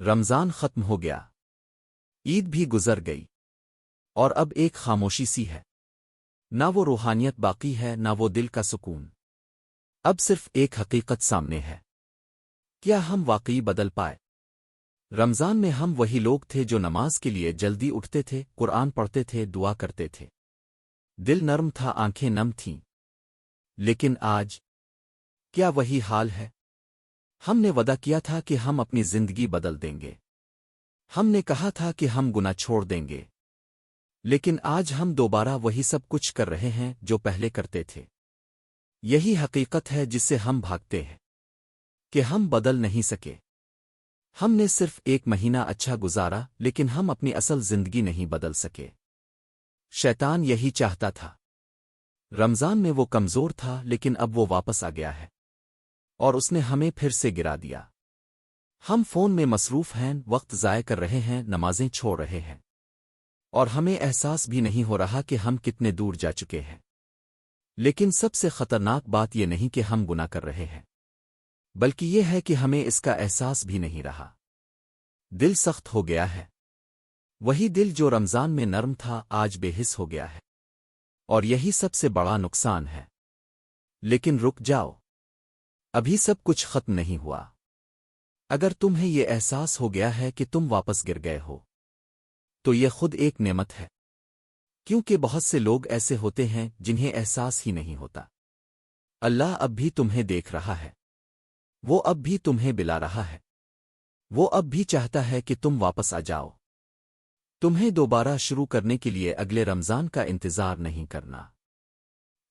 رمضان ختم ہو گیا، عید بھی گزر گئی، اور اب ایک خاموشی سی ہے۔ نہ وہ روحانیت باقی ہے، نہ وہ دل کا سکون۔ اب صرف ایک حقیقت سامنے ہے، کیا ہم واقعی بدل پائے؟ رمضان میں ہم وہی لوگ تھے جو نماز کے لیے جلدی اٹھتے تھے، قرآن پڑھتے تھے، دعا کرتے تھے، دل نرم تھا، آنکھیں نم تھیں۔ لیکن آج کیا وہی حال ہے؟ ہم نے وعدہ کیا تھا کہ ہم اپنی زندگی بدل دیں گے، ہم نے کہا تھا کہ ہم گناہ چھوڑ دیں گے، لیکن آج ہم دوبارہ وہی سب کچھ کر رہے ہیں جو پہلے کرتے تھے۔ یہی حقیقت ہے جس سے ہم بھاگتے ہیں کہ ہم بدل نہیں سکے۔ ہم نے صرف ایک مہینہ اچھا گزارا، لیکن ہم اپنی اصل زندگی نہیں بدل سکے۔ شیطان یہی چاہتا تھا۔ رمضان میں وہ کمزور تھا، لیکن اب وہ واپس آ گیا ہے، اور اس نے ہمیں پھر سے گرا دیا۔ ہم فون میں مصروف ہیں، وقت ضائع کر رہے ہیں، نمازیں چھوڑ رہے ہیں، اور ہمیں احساس بھی نہیں ہو رہا کہ ہم کتنے دور جا چکے ہیں۔ لیکن سب سے خطرناک بات یہ نہیں کہ ہم گناہ کر رہے ہیں، بلکہ یہ ہے کہ ہمیں اس کا احساس بھی نہیں رہا۔ دل سخت ہو گیا ہے، وہی دل جو رمضان میں نرم تھا آج بے حس ہو گیا ہے، اور یہی سب سے بڑا نقصان ہے۔ لیکن رک جاؤ، ابھی سب کچھ ختم نہیں ہوا۔ اگر تمہیں یہ احساس ہو گیا ہے کہ تم واپس گر گئے ہو، تو یہ خود ایک نعمت ہے، کیونکہ بہت سے لوگ ایسے ہوتے ہیں جنہیں احساس ہی نہیں ہوتا۔ اللہ اب بھی تمہیں دیکھ رہا ہے، وہ اب بھی تمہیں بلا رہا ہے، وہ اب بھی چاہتا ہے کہ تم واپس آ جاؤ۔ تمہیں دوبارہ شروع کرنے کے لیے اگلے رمضان کا انتظار نہیں کرنا،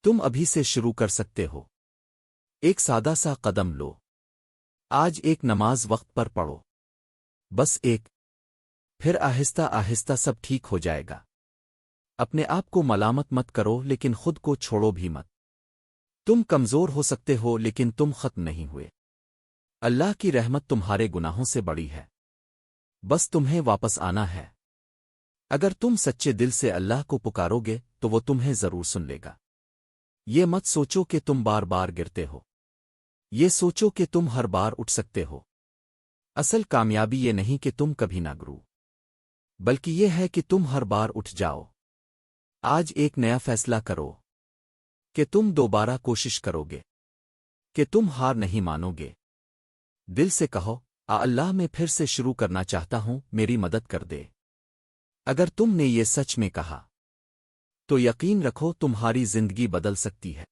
تم ابھی سے شروع کر سکتے ہو۔ ایک سادہ سا قدم لو، آج ایک نماز وقت پر پڑھو، بس ایک، پھر آہستہ آہستہ سب ٹھیک ہو جائے گا۔ اپنے آپ کو ملامت مت کرو، لیکن خود کو چھوڑو بھی مت۔ تم کمزور ہو سکتے ہو، لیکن تم ختم نہیں ہوئے۔ اللہ کی رحمت تمہارے گناہوں سے بڑی ہے، بس تمہیں واپس آنا ہے۔ اگر تم سچے دل سے اللہ کو پکارو گے تو وہ تمہیں ضرور سن لے گا۔ یہ مت سوچو کہ تم بار بار گرتے ہو، یہ سوچو کہ تم ہر بار اٹھ سکتے ہو۔ اصل کامیابی یہ نہیں کہ تم کبھی نہ گرو، بلکہ یہ ہے کہ تم ہر بار اٹھ جاؤ۔ آج ایک نیا فیصلہ کرو کہ تم دوبارہ کوشش کرو گے، کہ تم ہار نہیں مانو گے۔ دل سے کہو، اللہ میں پھر سے شروع کرنا چاہتا ہوں، میری مدد کر دے۔ اگر تم نے یہ سچ میں کہا تو یقین رکھو تمہاری زندگی بدل سکتی ہے۔